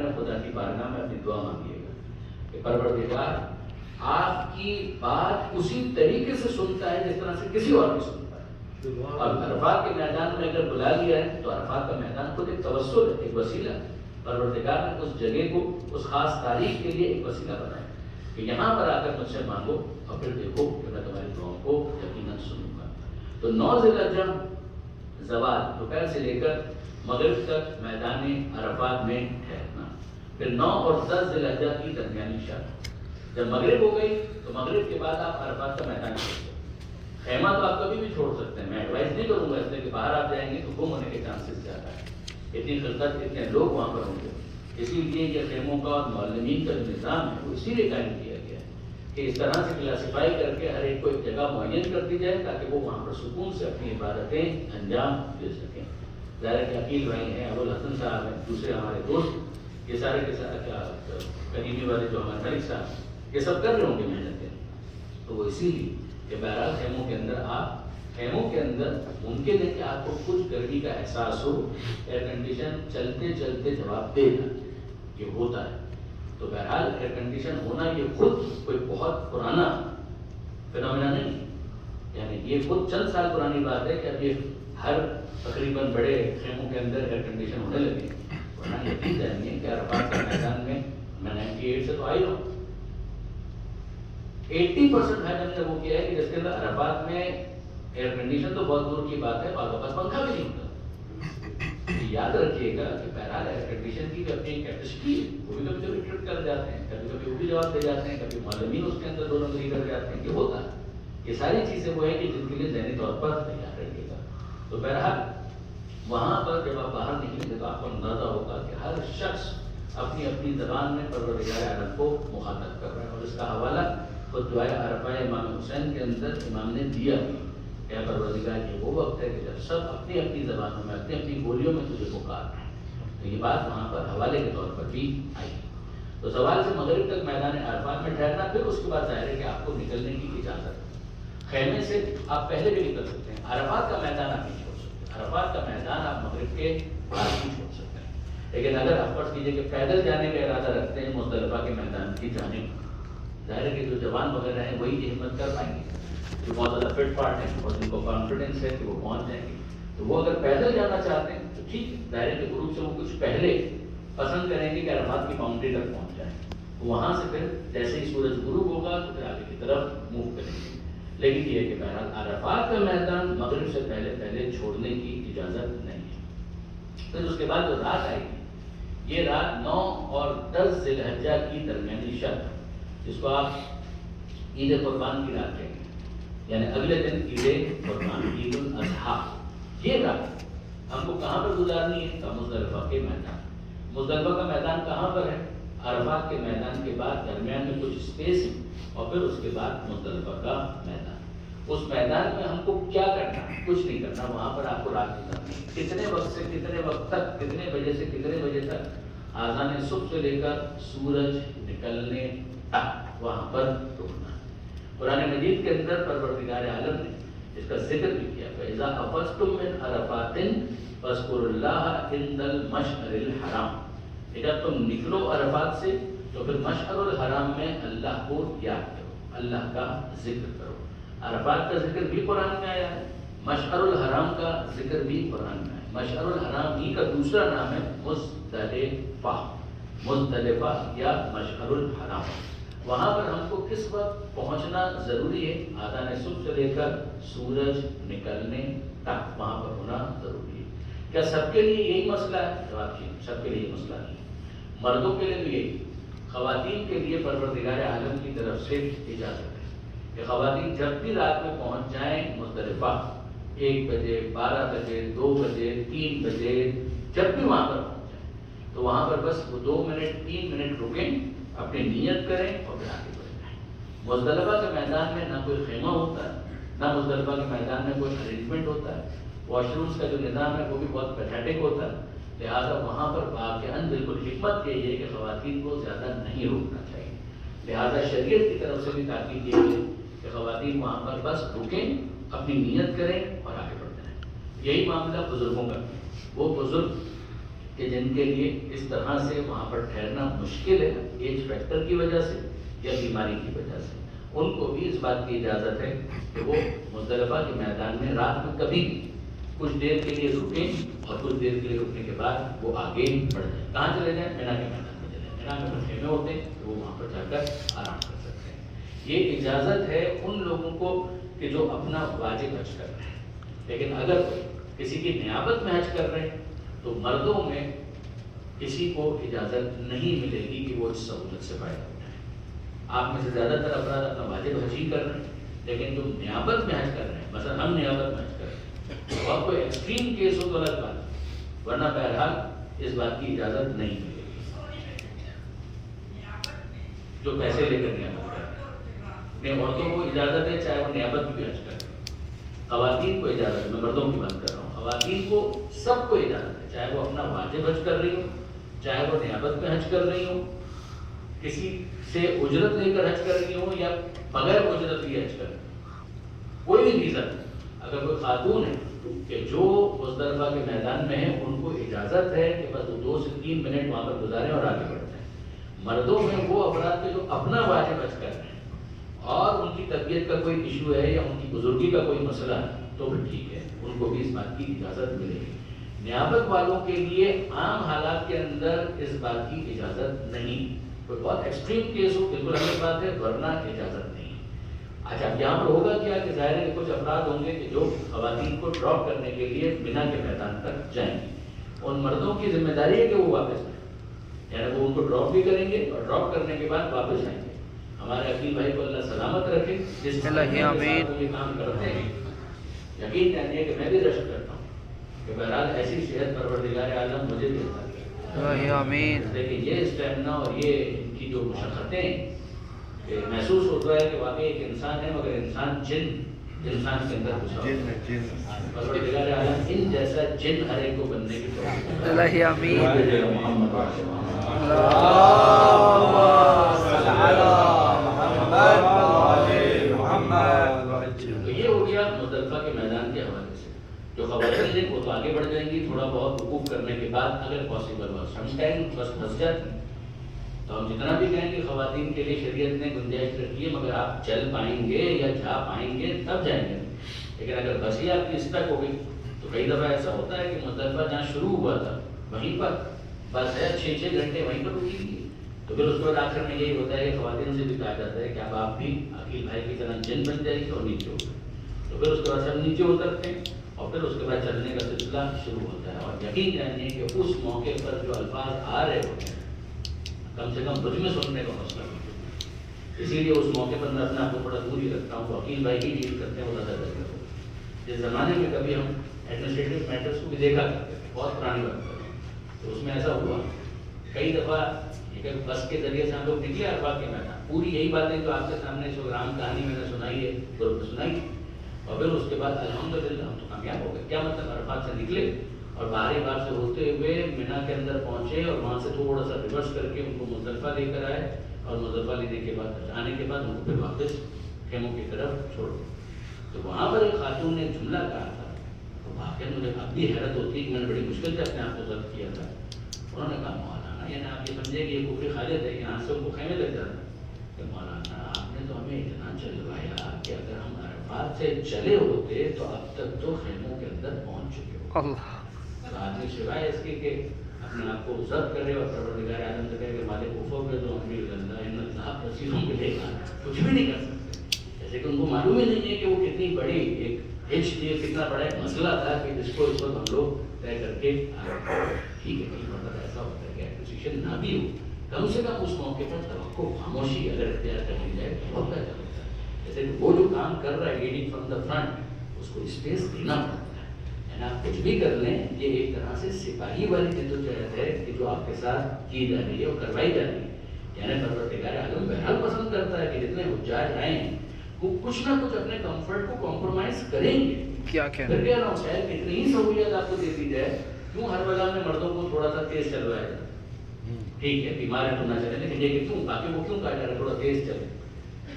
میں خدا کی بارگاہ میں اپنی دعا مانگیے گا کہ پروردگار آپ کی بات اسی طریقے سے سنتا ہے جس طرح سے کسی اور بھی سنتا ہے، اور عرفات کے میدان میں اگر بلا لیا ہے تو عرفات کا میدان خود ایک توسل ہے، ایک وسیلہ ہے۔ پروردگار نے اس جگہ کو اس خاص تاریخ کے لیے ایک وسیلہ بنایا کہ یہاں پر آ کر مجھ سے مانگو اور پھر دیکھو کہ میں تمہاری دعاؤں کو یقیناً سنوں گا۔ تو 9 ذی الحجہ زوال دوپہر سے لے کر مغرب تک میدان عرفات میں ٹھہرنا، پھر 9 اور 10 ذی الحجہ کی درمیانی شب، جب مغرب ہو گئی تو مغرب کے بعد آپ عرفات کا میدان چھوڑ سکتے ہیں۔ خیمہ تو آپ کبھی بھی چھوڑ سکتے ہیں، میں ایڈوائز نہیں کروں گا اس لیے کہ باہر آپ جائیں گے تو گم ہونے کے چانسز زیادہ ہیں، اتنی خلقت اتنے لوگ وہاں پر ہوں گے، اسی لیے یہ خیموں کا اور معلمین کا جو نظام ہے وہ اسی لیے قائم کیا گیا ہے کہ اس طرح سے کلاسیفائی کر کے ہر ایک کو ایک جگہ معین کر دی جائے تاکہ وہ وہاں پر سکون سے اپنی عبادتیں انجام دے سکیں۔ ظاہر کہ عقیل بھائی ہیں، ابوالحسن صاحب ہیں، دوسرے ہمارے دوست، یہ سارے کے سارے قریبی والے جو ہمارے ملک صاحب، یہ سب کر رہے ہوں گے محنتیں، تو وہ اسی لیے کہ بہرحال خیموں کے اندر خیموں کے اندر ممکن ہے کہ آپ کو کچھ گرمی کا احساس ہو، ایئر کنڈیشن چلتے چلتے جواب دے گا، یہ ہوتا ہے۔ تو بہرحال ایئر کنڈیشن ہونا یہ خود کوئی بہت پرانا فینومینا نہیں ہے، یعنی یہ خود چند سال پرانی بات ہے کہ اب یہ ہر تقریباً بڑے خیموں کے اندر ایئر کنڈیشن ہونے لگے، ورنہ یقین جانیے کہ عرفات کا میدان میں 98 سے تو آئی رہا ہوں، 80% حج ہم نے وہ کیا ہے کہ جس کے اندر عرفات میں ایئر کنڈیشن تو بہت دور کی بات ہے، بعض اوقات پنکھا بھی نہیں ہوتا۔ یاد رکھیے گا کہ بہرحال ایئر کنڈیشن کی بھی اپنی کیپیسٹی ہے، وہ بھی کبھی کبھی ٹرپ کر جاتے ہیں، کبھی کبھی وہ بھی جواب دے جاتے ہیں، کبھی معلمین اس کے اندر 2 نمبری کر جاتے ہیں، یہ ہوتا ہے۔ یہ ساری چیزیں وہ ہیں کہ جن کے لیے ذہنی طور پر تیار رکھیے گا۔ تو بہرحال وہاں پر جب آپ باہر نکلیں گے تو آپ کو اندازہ ہوگا کہ ہر شخص اپنی اپنی زبان میں پروردگار عالم کو مخاطب کر رہا ہے، اور اس کا حوالہ خود دعائے عرفہ امام حسین کے اندر امام نے دیا بھی کہ اے پروردگار یہ وہ وقت ہے کہ جب سب اپنی اپنی زبانوں میں اپنی اپنی بولیوں میں تجھے پکار رہے ہیں، تو یہ بات وہاں پر حوالے کے طور پر بھی آئی۔ تو زوال سے مغرب تک میدان عرفات میں ٹھہرنا، پھر اس کے بعد ظاہر ہے کہ آپ کو نکلنے کی اجازت ہے، خیمے سے آپ پہلے بھی نکل سکتے ہیں، عرفات کا میدان آپ نہیں چھوڑ سکتے، عرفات کا میدان آپ مغرب کے بعد نہیں چھوڑ سکتے ہیں، لیکن اگر آپ فرض کیجیے کہ پیدل جانے کا ارادہ رکھتے ہیں مزدلفہ کے میدان کی جانب، ظاہر ہے کہ جو جوان وغیرہ ہیں وہی یہ ہمت کر پائیں گے، جو بہت زیادہ فٹ پارٹ ہیں اور جن کو کانفیڈنس ہے کہ وہ پہنچ جائیں گے، تو وہ اگر پیدل جانا چاہتے ہیں تو ٹھیک ہے، ظاہر ہے کہ غروب سے وہ کچھ پہلے پسند کریں گے کہ عرفات کی باؤنڈری تک پہنچ جائیں، وہاں سے پھر جیسے ہی سورج غروب ہوگا تو پھر آگے کی طرف موو کریں گے، لیکن یہ ہے کہ بہرحال عرفات کا میدان مغرب سے پہلے چھوڑنے کی اجازت نہیں ہے۔ پھر اس کے بعد جو رات آئے گی، یہ رات 9 اور 10 ذی الحجہ کی درمیانی شب، جس کو آپ عید قربان کی رات کہیں گے، یعنی اگلے دن عید قربان، عید الاضحیٰ، یہ رات ہم کو کہاں پر گزارنی ہے؟ مزدلفہ کے میدان۔ مزدلفہ کا میدان کہاں پر ہے؟ عرفات کے میدان کے بعد درمیان میں کچھ اسپیس ہے، اور پھر اس کے بعد مزدلفہ کا میدان۔ اس میدان میں ہم کو کیا کرنا ہے؟ کچھ نہیں کرنا، وہاں پر آپ کو رات گزارنی ہے۔ کتنے وقت سے کتنے وقت تک، کتنے بجے سے کتنے بجے تک؟ آذان صبح سے لے کر سورج نکلنے تک وہاں پر رکنا ہے۔ قرآن مجید کے اندر پروردگار عالم نے اس کا ذکر بھی کیا، فَإِذَا أَفَضْتُم مِّنْ عَرَفَاتٍ فَاذْكُرُوا اللَّهَ عِندَ الْمَشْعَرِ الْحَرَامِ، کہ جب تم نکلو عرفات سے تو پھر مشعر الحرام میں اللہ کو یاد کرو، اللہ کا ذکر کرو۔ عرفات کا ذکر بھی قرآن میں آیا ہے، مشعر الحرام کا ذکر بھی قرآن میں آیا ہے۔ مشعر الحرام ہی کا دوسرا نام ہے مزدلفہ، مزدلفہ یا مشعر الحرام۔ وہاں پر ہم کو کس وقت پہنچنا ضروری ہے؟ آذان صبح سے لے کر سورج نکلنے تک وہاں پر ہونا ضروری ہے۔ کیا سب کے لیے یہی مسئلہ ہے؟ جواب جی، سب کے لیے یہ مسئلہ نہیں ہے، مردوں کے لیے بھی یہی، خواتین کے لیے پروردگار عالم کی طرف سے اجازت ہے کہ خواتین جب بھی رات میں پہنچ جائیں مزدلفہ، 1 بجے، 12 بجے، 2 بجے، 3 بجے، جب بھی وہاں پر پہنچ جائیں تو وہاں پر بس وہ 2 منٹ 3 منٹ رکیں، اپنی نیت کریں اور پھر آگے بڑھ جائیں۔ مزدلفہ کے میدان میں نہ کوئی خیمہ ہوتا ہے، نہ مزدلفہ کے میدان میں کوئی ارینجمنٹ ہوتا ہے، واش رومز کا جو نظام ہے وہ بھی بہت پیتھیٹک ہوتا ہے، لہٰذا وہاں پر واقعاً بالکل حکمت یہی ہے کہ خواتین کو زیادہ نہیں روکنا چاہیے، لہٰذا شریعت کی طرف سے بھی تاکید یہ ہے کہ خواتین وہاں پر بس رکیں، اپنی نیت کریں اور آگے بڑھ جائیں۔ یہی معاملہ بزرگوں کا، وہ بزرگ کہ جن کے لیے اس طرح سے وہاں پر ٹھہرنا مشکل ہے ایج فیکٹر کی وجہ سے یا بیماری کی وجہ سے، ان کو بھی اس بات کی اجازت ہے کہ وہ مزدلفہ کے میدان میں رات میں کبھی بھی کچھ دیر کے لیے رکیں اور کچھ دیر کے لیے رکنے کے بعد وہ آگے بڑھ جائیں۔ کہاں چلے جائیں؟ مینا کے میدان میں چلے جائیں۔ مینا میں خیمے ہوتے ہیں تو وہ وہاں پر جا کر آرام کر سکتے ہیں۔ یہ اجازت ہے ان لوگوں کو کہ جو اپنا واجب حج کر رہے ہیں، لیکن اگر کوئی کسی کی نیابت میں حج کر رہے ہیں تو مردوں میں کسی کو اجازت نہیں ملے گی کہ وہ اس سہولت سے فائدہ اٹھائیں۔ آپ میں سے زیادہ تر افراد اپنا واجب حج ہی کر رہے ہیں، لیکن جو نیابت میں حج کر رہے ہیں، مثلا ہم نیابت میں حج کر رہے ہیں، اور کوئی ایکسٹریم کیس ہو تو الگ بات ہے، ورنہ بہرحال اس بات کی اجازت نہیں ملے گی۔ جو پیسے لے کر نیابت کر رہے ہیں، عورتوں کو اجازت ہے چاہے وہ نیابت میں بھی حج کریں، خواتین کو اجازت ہے، میں مردوں کی بات کر رہا ہوں، خواتین کو سب کو اجازت ہے، چاہے وہ اپنا واجب حج کر رہی ہوں، چاہے وہ نیابت میں حج کر رہی ہوں، کسی سے اجرت لے کر حج کر رہی ہوں یا بغیر اجرت لیے حج کر رہی ہوں، کوئی بھی ریزن اگر کوئی خاتون ہے کہ جو مزدلفہ کے میدان میں ہیں، ان کو اجازت ہے کہ بس 2 سے 3 منٹ وہاں پر گزاریں اور آگے بڑھ جائیں۔ مردوں میں وہ افراد کے جو اپنا واجب حج کر رہے ہیں اور ان کی طبیعت کا کوئی ایشو ہے یا ان کی بزرگی کا کوئی مسئلہ ہے تو پھر ٹھیک ہے، ان کو بھی اس بات کی اجازت ملے گی۔ نیابت والوں کے لیے عام حالات کے اندر اس بات کی اجازت نہیں، کوئی بہت ایکسٹریم کیس ہو بالکل الگ بات ہے، ورنہ اجازت نہیں۔ اچھا اب یہاں پر ہوگا کیا کہ ظاہر ہے کہ کچھ افراد ہوں گے کہ جو خواتین کو ڈراپ کرنے کے لیے مینا کے میدان تک جائیں گے، ان مردوں کی ذمہ داری ہے کہ وہ واپس آئیں، یعنی وہ ان کو ڈراپ بھی کریں گے اور ڈراپ کرنے کے بعد واپس آئیں گے۔ ہمارے عقیل بھائی کو اللہ سلامت رکھے، جس یہ کام کرتے ہیں، یقین جانیے کہ میں بھی رشک کرتا ہوں کہ بہرحال ایسی صحت پروردگار عالم مجھے بھی عطا کرے۔ لیکن یہ اسٹیمنا اور یہ ان کی جو مشقتیں کہ محسوس ہوتا ہے کہ واقعی ایک انسان ہے مگر انسان انسان کے اندر گھسا ہوا ہے۔ پروردگار عالم ان جیسا جن ہر ایک کو بننے کی توفیق عطا تو یہ ہو گیا مزدلفہ کے میدان کے حوالے سے۔ جو خواتین ہیں وہ تو آگے بڑھ جائیں گی تھوڑا بہت وقوف کرنے کے بعد، اگر پاسبل ہوا، سم ٹائم بس پھنس جاتی ہیں تو ہم جتنا بھی کہیں کہ خواتین کے لیے شریعت نے گنجائش رکھی ہے مگر آپ چل پائیں گے یا جا پائیں گے تب جائیں گے، لیکن اگر بس ہی آپ کی اسٹک ہو گئی تو کئی دفعہ ایسا ہوتا ہے کہ مزدلفہ جہاں شروع ہوا تھا وہیں پر بس ہے 6 گھنٹے وہیں پر رکی ہوئی ہے، تو پھر اس کے بعد آخر میں یہی ہوتا ہے کہ خواتین سے بھی کہا جاتا ہے کہ اب آپ بھی عقیل بھائی کی طرح جن بن جائیے اور نیچے اتریں، تو پھر اس کے بعد سب نیچے اترتے ہیں اور پھر اس کے بعد چلنے کا سلسلہ شروع ہوتا ہے۔ اور یقین جانیے کہ اس موقع پر جو الفاظ آ رہے ہوتے ہیں کم سے کم مجھ میں سننے کا مسئلہ نہیں، اسی لیے اس موقع پر میں اپنے آپ کو تھوڑا دور ہی رکھتا ہوں، وکیل بھائی ہی ڈیل کرتے ہیں وہ زیادہ بہتر ہو۔ جس زمانے میں کبھی ہم ایڈمنسٹریٹو میٹرس کو بھی دیکھا کرتے تھے، بہت پرانی بات ہے، تو اس میں ایسا ہوا کئی دفعہ کہ بس کے ذریعے سے ہم لوگ نکلے عرفات کے میدان، پوری یہی باتیں جو آپ کے سامنے اس وقت رام کہانی میں نے سنائی ہے گروپ میں سنائی، اور پھر اس کے بعد الحمدللہ ہم تو کامیاب ہو گئے۔ کیا مطلب، عرفات سے نکلے اور باہری بار سے ہوتے ہوئے مینا کے اندر پہنچے اور وہاں سے تھوڑا سا ریورس کر کے ان کو مزدلفہ لے کر آئے، اور مزدلفہ لینے کے بعد آنے کے بعد ان کو پھر واپس خیموں کی طرف چھوڑ دیا۔ تو وہاں پر ایک خاتون نے جملہ کہا تھا، تو واقعی مجھے اب بھی حیرت ہوتی ہے کہ میں نے بڑی مشکل سے اپنے آپ کو ضبط کیا تھا۔ انہوں نے کہا مولانا، یعنی آپ یہ سمجھے کہ یہ کفر خالد ہے، یہاں سے ان کو خیمے لگ جاتا ہے کہ مولانا آپ نے تو ہمیں اتنا چلوایا کہ اگر ہم عرفات سے چلے ہوتے تو اب تک تو خیموں کے اندر پہنچ چکے ہو۔ آدمی سوائے اس کے کہ اپنے آپ کو ضبط کرے اور پروردگار عالم سے کہے کہ مالک افق تو ہمیں گندہ ان اللہ رسیدوں کے لے گا، کچھ بھی نہیں کر سکتے، جیسے کہ ان کو معلوم ہی نہیں ہے کہ وہ کتنی بڑی ایک کتنا بڑا ایک مسئلہ تھا کہ جس کو اس وقت ہم لوگ طے کر کے ٹھیک ہے کئی مرتبہ ایسا ہوتا ہے کہ ایکوزیشن نہ بھی ہو، کم سے کم اس موقع پر توقع خاموشی اگر اختیار کر لی جائے تو بہت بہتر ہوتا ہے۔ جیسے کہ وہ جو کام کر رہا ہے لیڈنگ فرام دا فرنٹ، اس کو اسپیس دینا پڑتا ہے، یعنی آپ کچھ بھی کر لیں، یہ ایک طرح سے سپاہی والی جدوجہد ہے کہ جو آپ کے ساتھ کی جا رہی ہے اور کروائی جا رہی ہے۔ یعنی پروردگار عالم بہرحال پسند کرتا ہے کہ جتنے حجاج آئے ہیں وہ کچھ نہ کچھ اپنے کمفرٹ کو کمپرومائز کریں گے۔ کیا پھر کہہ رہا ہوں شاید کتنی ہی سہولیت آپ کو دے دی جائے، کیوں ہر بلا میں مردوں کو تھوڑا سا تیز چلوایا جائے؟ ٹھیک ہے بیمار ہے تو نہ چلے، لیکن یہ کہ کیوں باقی وہ کیوں کہا جا رہا ہے تھوڑا تیز چلے؟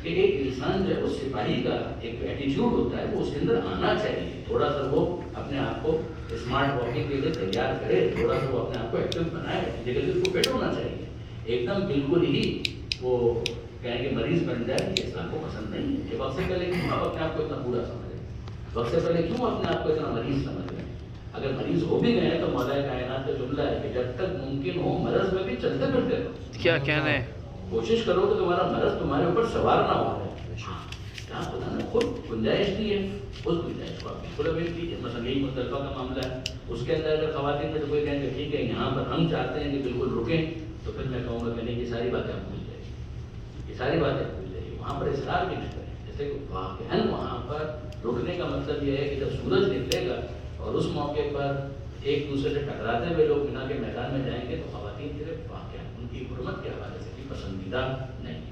کہ ایک انسان جو ہے وہ سپاہی کا ایک ایٹیچیوڈ ہوتا ہے وہ اس کے اندر آنا چاہیے. تھوڑا سا وہ اپنے آپ کو اسمارٹ واکنگ کے لیے تیار کرے, تھوڑا سا وہ اپنے آپ کو ایکٹیو بنائے, لیکن اس کو فٹ ہونا چاہیے. ایک دم بالکل ہی وہ کہیں کہ مریض بن جائے یہ اسلام کو پسند نہیں ہے. کہ وقت سے پہلے کیوں آپ اپنے آپ کو اتنا بوڑھا سمجھ رہے ہیں, وقت سے پہلے کیوں اپنے آپ کو اتنا مریض سمجھ رہے ہیں. اگر مریض ہو بھی گئے تو مولا کائنات کا جملہ ہے کہ جب تک ممکن ہو مرض میں بھی چلتے پھرتے رہو. کیا کہنا ہے. کوشش کرو کہ تمہارا مرض تمہارے اوپر سوار نہ ہو. کیا خدا نے خود گنجائش دی ہے, اس گنجائش کو آپ بالکل اویل کیجیے. مثلا یہی مزدلفہ کا معاملہ ہے, اس کے اندر اگر خواتین میں تو کوئی کہیں گے ٹھیک ہے یہاں پر ہم چاہتے ہیں کہ بالکل رکیں, تو پھر میں کہوں گا کہ نہیں, یہ ساری باتیں آپ بھول جائیے, یہ ساری باتیں بھول جائیے. وہاں پر اصرار بھی نہیں کریں. جیسے کہ واقعاً وہاں پر رکنے کا مطلب یہ ہے کہ جب سورج نکلے گا اور اس موقع پر ایک دوسرے سے ٹکراتے ہوئے لوگ مینا کے میدان میں جائیں گے تو خواتین صرف واقعہ ان کی حرمت کے حوالے سے بھی پسندیدہ نہیں ہے.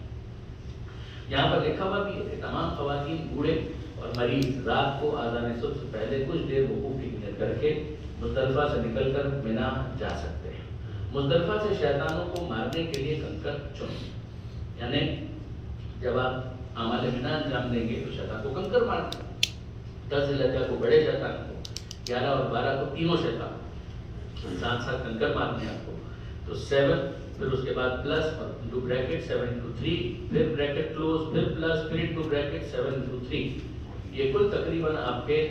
یہاں پر لکھا ہوا بھی ہے کہ تمام خواتین, بوڑھے اور مریض رات کو آذان صبح سے پہلے کچھ دیر وقوف کی نیت کر کے مزدلفہ سے نکل کر مینا جا سکتے ہیں. مزدلفہ سے شیطانوں کو مارنے کے لیے کنکر چنیں, یعنی جب آپ اعمال مینا انجام دیں گے تو شیطان کو کنکر مارنا. 10 ذی الحجہ کو بڑے شیطان کو, 11 اور 12 کو تینوں شیطان ساتھ ساتھ کنکر مارنے ہیں آپ کو. تو 7, پھر اس کے بعد پلس اور انٹو بریکٹ 7 into 3, پھر بریکٹ کلوز, پھر پلس, پھر انٹو بریکٹ 7 into 3. یہ کل تقریباً آپ کے